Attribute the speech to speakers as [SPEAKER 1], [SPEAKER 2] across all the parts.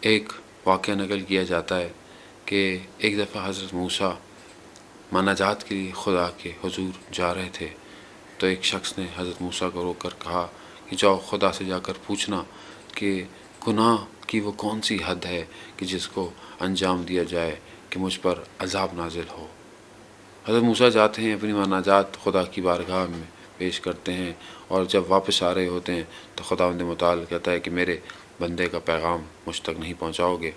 [SPEAKER 1] ایک واقعہ نقل کیا جاتا ہے کہ ایک دفعہ حضرت موسیٰ مناجات کے لیے خدا کے حضور جا رہے تھے، تو ایک شخص نے حضرت موسیٰ کو روک کر کہا کہ جاؤ خدا سے جا کر پوچھنا کہ گناہ کی وہ کون سی حد ہے کہ جس کو انجام دیا جائے کہ مجھ پر عذاب نازل ہو۔ حضرت موسیٰ جاتے ہیں، اپنی مناجات خدا کی بارگاہ میں پیش کرتے ہیں، اور جب واپس آ رہے ہوتے ہیں تو خداوند متعال کہتا ہے کہ میرے بندے کا پیغام مجھ تک نہیں پہنچاؤ گے؟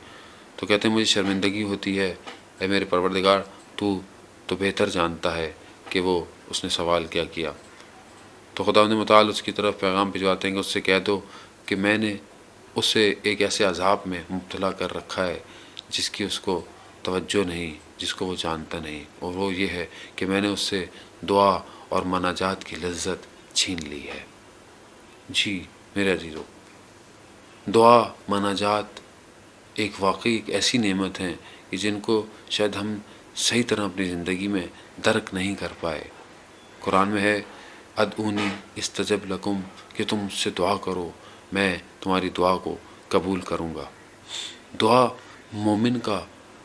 [SPEAKER 1] تو کہتے ہیں مجھے شرمندگی ہوتی ہے، اے میرے پروردگار، تو بہتر جانتا ہے کہ وہ اس نے سوال کیا کیا۔ تو خداوند متعال اس کی طرف پیغام بھجواتے ہیں کہ اس سے کہہ دو کہ میں نے اسے ایک ایسے عذاب میں مبتلا کر رکھا ہے جس کی اس کو توجہ نہیں، جس کو وہ جانتا نہیں، اور وہ یہ ہے کہ میں نے اس سے دعا اور مناجات کی لذت چھین لی ہے۔ جی میرے عزیزو، دعا، مناجات واقعی ایک ایسی نعمت ہیں کہ جن کو شاید ہم صحیح طرح اپنی زندگی میں درک نہیں کر پائے۔ قرآن میں ہے ادعونی استجب لکم، کہ تم مجھ سے دعا کرو، میں تمہاری دعا کو قبول کروں گا۔ دعا مومن کا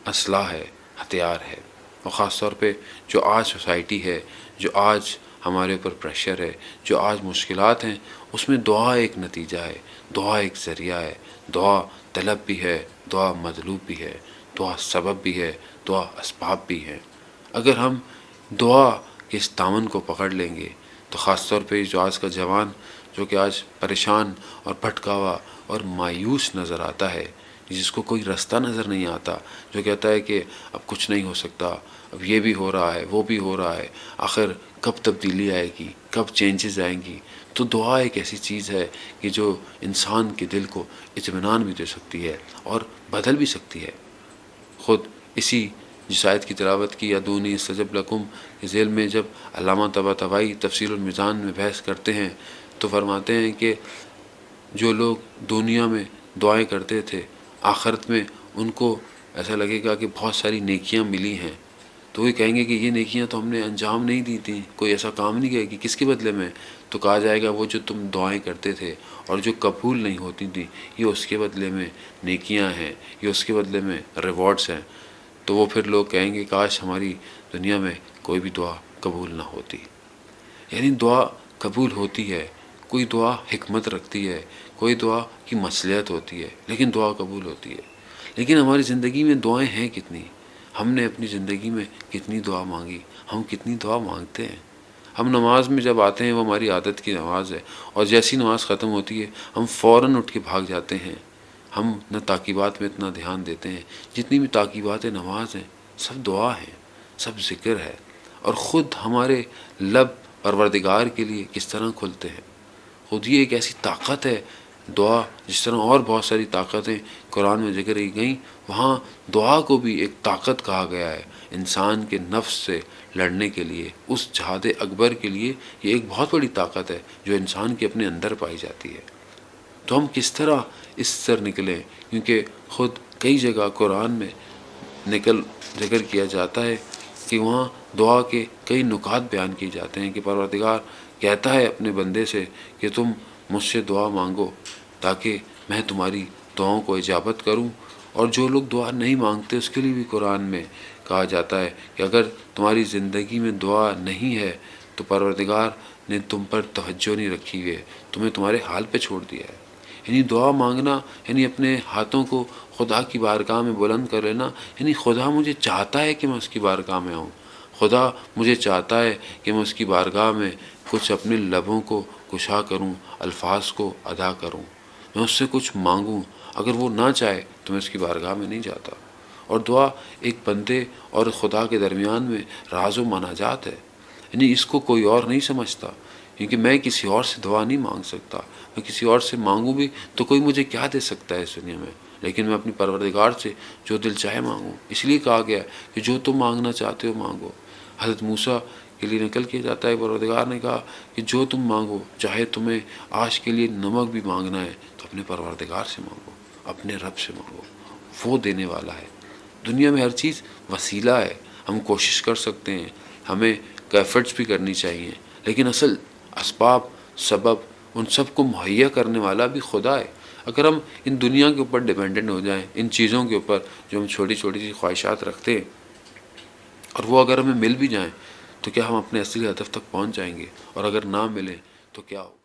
[SPEAKER 1] اسلحہ ہے، ہتھیار ہے، اور خاص طور پہ جو آج سوسائٹی ہے، جو آج ہمارے اوپر پریشر ہے، جو آج مشکلات ہیں، اس میں دعا ایک نتیجہ ہے، دعا ایک ذریعہ ہے، دعا طلب بھی ہے، دعا مطلوب بھی ہے، دعا سبب بھی ہے، دعا اسباب بھی ہے۔ اگر ہم دعا کے اس دامن کو پکڑ لیں گے تو خاص طور پہ جو آج کا جوان جو کہ آج پریشان اور بھٹکا ہوا اور مایوس نظر آتا ہے، جس کو کوئی راستہ نظر نہیں آتا، جو کہتا ہے کہ اب کچھ نہیں ہو سکتا، اب یہ بھی ہو رہا ہے، وہ بھی ہو رہا ہے، آخر کب تبدیلی آئے گی، کب چینجز آئیں گی؟ تو دعا ایک ایسی چیز ہے کہ جو انسان کے دل کو اطمینان بھی دے سکتی ہے اور بدل بھی سکتی ہے۔ خود اسی جس آیت کی تلاوت کی ادعونی استجب لکم کے ذیل میں جب علامہ طباطبائی تفسیر المیزان میں بحث کرتے ہیں تو فرماتے ہیں کہ جو لوگ دنیا میں دعائیں کرتے تھے، آخرت میں ان کو ایسا لگے گا کہ بہت ساری نیکیاں ملی ہیں، تو وہ کہیں گے کہ یہ نیکیاں تو ہم نے انجام نہیں دی تھیں، کوئی ایسا کام نہیں کیا کہ کس کے بدلے میں؟ تو کہا جائے گا وہ جو تم دعائیں کرتے تھے اور جو قبول نہیں ہوتی تھیں، یہ اس کے بدلے میں نیکیاں ہیں، یہ اس کے بدلے میں ریوارڈز ہیں۔ تو وہ پھر لوگ کہیں گے کاش ہماری دنیا میں کوئی بھی دعا قبول نہ ہوتی۔ یعنی دعا قبول ہوتی ہے، کوئی دعا حکمت رکھتی ہے، کوئی دعا کی مصلحت ہوتی ہے، لیکن دعا قبول ہوتی ہے۔ لیکن ہماری زندگی میں دعائیں ہیں کتنی؟ ہم نے اپنی زندگی میں کتنی دعا مانگی؟ ہم کتنی دعا مانگتے ہیں؟ ہم نماز میں جب آتے ہیں، وہ ہماری عادت کی نماز ہے، اور جیسی نماز ختم ہوتی ہے ہم فوراً اٹھ کے بھاگ جاتے ہیں۔ ہم نہ تعقیبات میں اتنا دھیان دیتے ہیں، جتنی بھی تعقیبات نماز ہیں سب دعا ہیں، سب ذکر ہے، اور خود ہمارے لب پروردگار کے لیے کس طرح کھلتے ہیں۔ خود یہ ایک ایسی طاقت ہے دعا، جس طرح اور بہت ساری طاقتیں قرآن میں ذکر کی گئیں، وہاں دعا کو بھی ایک طاقت کہا گیا ہے انسان کے نفس سے لڑنے کے لیے، اس جہاد اکبر کے لیے یہ ایک بہت بڑی طاقت ہے جو انسان کے اپنے اندر پائی جاتی ہے۔ تو ہم کس طرح اس سے نکلیں؟ کیونکہ خود کئی جگہ قرآن میں ذکر کیا جاتا ہے کہ وہاں دعا کے کئی نکات بیان کیے جاتے ہیں کہ پروردگار کہتا ہے اپنے بندے سے کہ تم مجھ سے دعا مانگو تاکہ میں تمہاری دعاؤں کو اجابت کروں، اور جو لوگ دعا نہیں مانگتے اس کے لیے بھی قرآن میں کہا جاتا ہے کہ اگر تمہاری زندگی میں دعا نہیں ہے تو پروردگار نے تم پر توجہ نہیں رکھی ہے، تمہیں تمہارے حال پہ چھوڑ دیا ہے۔ یعنی دعا مانگنا یعنی اپنے ہاتھوں کو خدا کی بارگاہ میں بلند کر لینا، یعنی خدا مجھے چاہتا ہے کہ میں اس کی بارگاہ میں آؤں، خدا مجھے چاہتا ہے کہ میں اس کی بارگاہ میں کچھ اپنے لبوں کو گشا کروں، الفاظ کو ادا کروں، میں اس سے کچھ مانگوں۔ اگر وہ نہ چاہے تو میں اس کی بارگاہ میں نہیں جاتا۔ اور دعا ایک بندے اور خدا کے درمیان میں راز و مناجات ہے، یعنی اس کو کوئی اور نہیں سمجھتا، کیونکہ میں کسی اور سے دعا نہیں مانگ سکتا۔ میں کسی اور سے مانگوں بھی تو کوئی مجھے کیا دے سکتا ہے اس دنیا میں، لیکن میں اپنی پروردگار سے جو دل چاہے مانگوں۔ اس لیے کہا گیا کہ جو تم مانگنا چاہتے ہو مانگو۔ حضرت موسیٰ کے لیے نقل کیا جاتا ہے پروردگار نے کہا کہ جو تم مانگو، چاہے تمہیں آج کے لیے نمک بھی مانگنا ہے تو اپنے پروردگار سے مانگو، اپنے رب سے مانگو، وہ دینے والا ہے۔ دنیا میں ہر چیز وسیلہ ہے، ہم کوشش کر سکتے ہیں، ہمیں ایفرٹس بھی کرنی چاہیے، لیکن اصل اسباب، سبب، ان سب کو مہیا کرنے والا بھی خدا ہے۔ اگر ہم ان دنیا کے اوپر ڈیپینڈنٹ ہو جائیں، ان چیزوں کے اوپر جو ہم چھوٹی چھوٹی سی خواہشات رکھتے ہیں، اور وہ اگر ہمیں مل بھی جائیں تو کیا ہم اپنے اصلی ہدف تک پہنچ جائیں گے؟ اور اگر نہ ملیں تو کیا ہو؟